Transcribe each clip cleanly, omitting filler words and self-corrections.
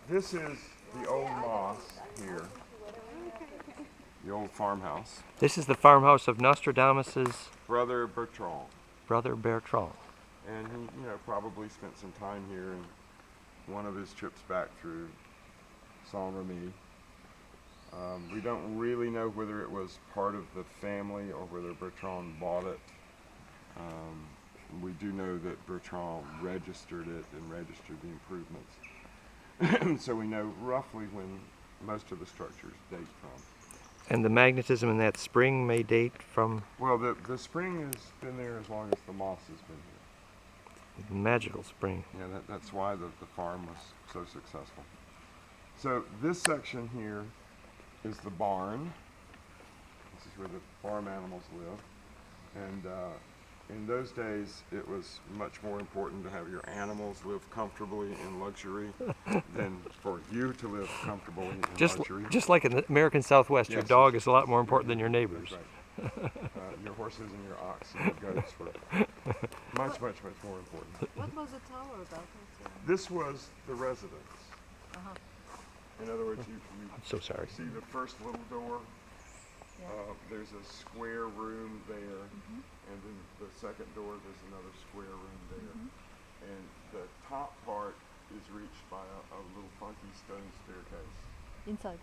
This is the old moss here, the old farmhouse. This is the farmhouse of Nostradamus's brother Bertrand. brother Bertrand. And he, probably spent some time here in one of his trips back through St.Remy. We don't really know whether it was part of the family or whether Bertrand bought it. We do know that Bertrand registered it and registered the improvements. So we know roughly when most of the structures date from. And the magnetism in that spring may date from? Well, the spring has been there as long as the moss has been here. Magical spring. Yeah, that's why the farm was so successful. So this section here is the barn. This is where the farm animals live. And in those days, it was much more important to have your animals live comfortably in luxury than for you to live comfortably in luxury. Just like in the American Southwest, Yes, your dog is a lot more important than your neighbors. That's right. Your horses and your ox and your goats were much more important. What was the tower about? This was the residence. In other words, I'm so sorry. see the first little door. There's a square room there, and then the second door, there's another square room there. And the top part is reached by a little funky stone staircase. Inside.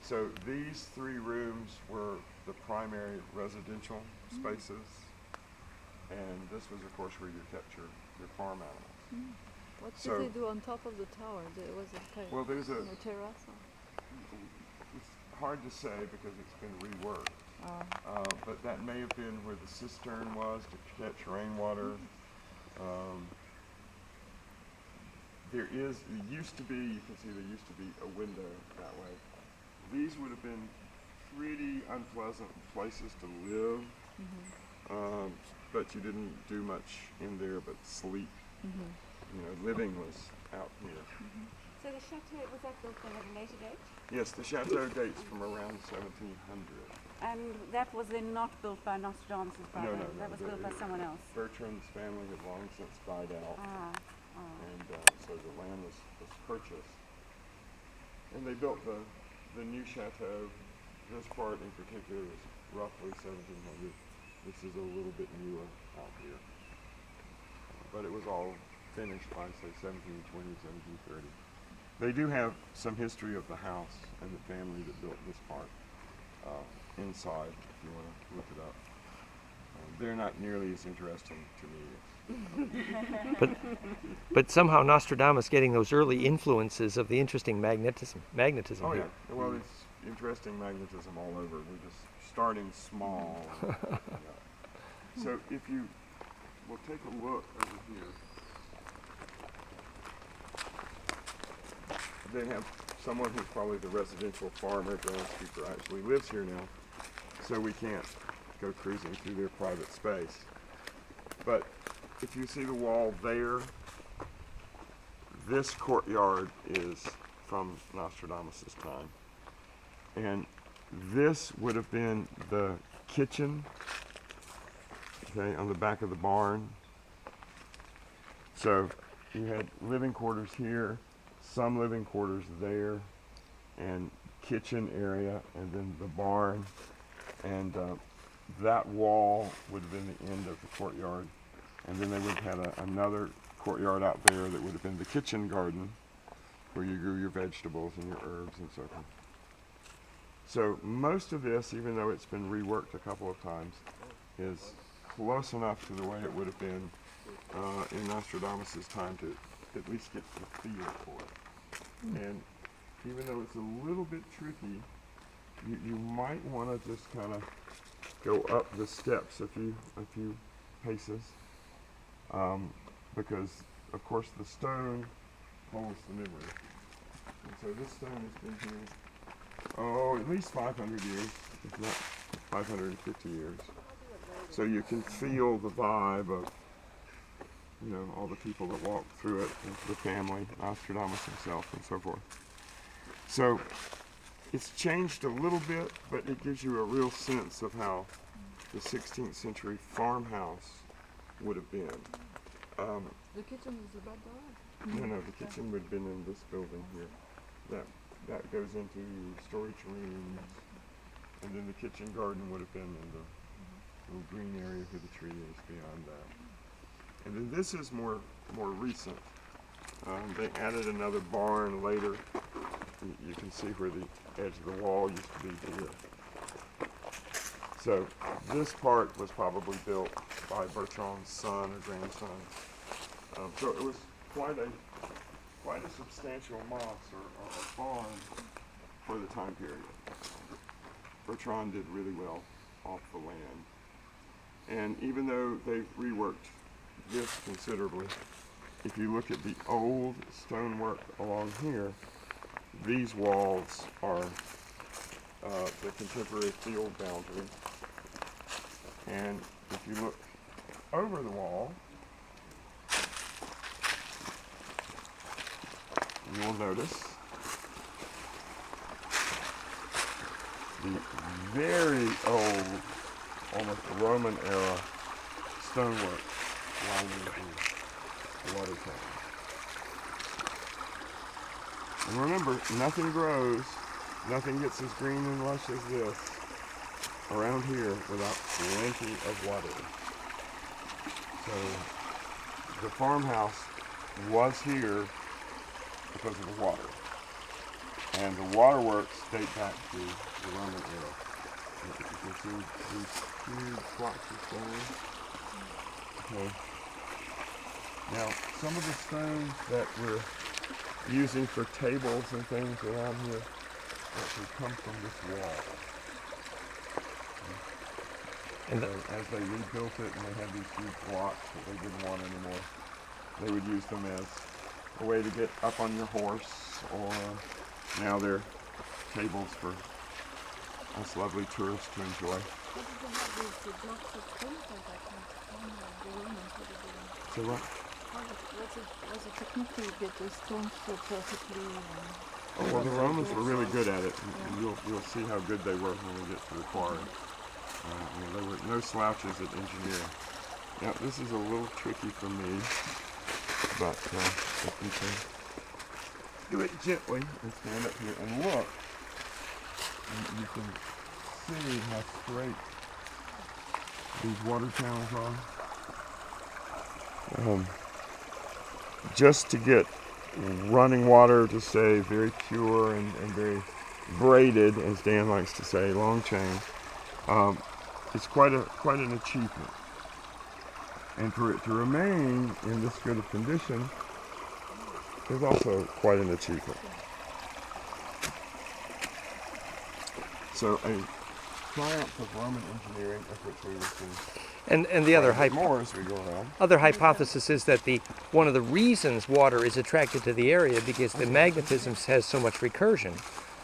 So these three rooms were the primary residential spaces, and this was, of course, where you kept your farm animals. What did they do on top of the tower? Was it kind of there's a terrace? It's hard to say because it's been reworked. But that may have been where the cistern was to catch rainwater. There used to be, you can see there used to be a window that way. These would have been pretty unpleasant places to live, but you didn't do much in there but sleep. Living was out here. So the chateau, was that built at a later date? Yes, the chateau dates from around 1700. And that was then not built by Nostradamus' brother? No. That was built by someone else? Bertrand's family had long since died out. And so the land was purchased. And they built the new chateau. This part in particular is roughly 1700. This is a little bit newer out here. But it was all finished by, say, 1720, 1730. They do have some history of the house and the family that built this part inside, if you want to look it up. They're not nearly as interesting to me. But somehow Nostradamus getting those early influences of the interesting magnetism Oh here. yeah, well, it's interesting magnetism all over. We're just starting small. So if you will take a look over here, they have someone who's probably the residential farmer, groundskeeper, actually lives here now, so we can't go cruising through their private space. But if you see the wall there, this courtyard is from Nostradamus' time. And this would have been the kitchen, okay, on the back of the barn. So you had living quarters here, some living quarters there, and kitchen area, and then the barn. And that wall would have been the end of the courtyard. And then they would have had another courtyard out there that would have been the kitchen garden, where you grew your vegetables and your herbs and so forth. So most of this, even though it's been reworked a couple of times, is close enough to the way it would have been in Nostradamus' time to at least get the feel for it. And even though it's a little bit tricky, you might want to just kind of go up the steps a few paces, because of course the stone holds the memory. And so this stone has been here, at least 500 years, if not 550 years. So you can feel the vibe of, all the people that walked through it, and the family, Nostradamus himself, and so forth. So it's changed a little bit, but it gives you a real sense of how the 16th century farmhouse would have been. The kitchen is about that. No, the kitchen would have been in this building here. That goes into storage rooms, and then the kitchen garden would have been in the little green area where the tree is beyond that. And then this is more recent. They added another barn later. You can see where the edge of the wall used to be here. So this part was probably built by Bertrand's son or grandson. So it was quite a substantial mosque or barn for the time period. Bertrand did really well off the land. And even though they've reworked this considerably, if you look at the old stonework along here, these walls are the contemporary field boundary. And if you look over the wall, you will notice the very old, almost Roman era stonework lining the water tower. And remember, nothing grows, nothing gets as green and lush as this around here without plenty of water. So the farmhouse was here because of the water. And the waterworks date back to the Roman era. You can see these huge blocks of stone. Okay. Now, some of the stones that we're using for tables and things around here actually come from this wall. And so as they rebuilt it and they had these huge blocks that they didn't want anymore, they would use them as a way to get up on your horse, or now they're tables for us lovely tourists to enjoy. What did they have these blocks of stones like that? The Romans, what did they do? So what? What's the technique to get the stones so perfectly? Oh, well, the Romans were really good at it, and you'll see how good they were when we get to the quarry. There were no slouches at engineering. Now, this is a little tricky for me, but if you can do it gently and stand up here and look, you can see how straight these water channels are. Just to get running water to stay very pure and very braided, as Dan likes to say, long chain, it's quite an achievement. And for it to remain in this good of condition is also quite an achievement. So a triumph of Roman engineering, of which we will see. And the other more as we go around. Other hypothesis is that one of the reasons water is attracted to the area because the magnetism has so much recursion.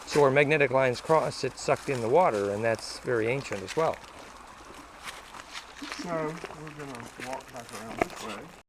So where magnetic lines cross, it's sucked in the water, and that's very ancient as well. So we're going to walk back around this way.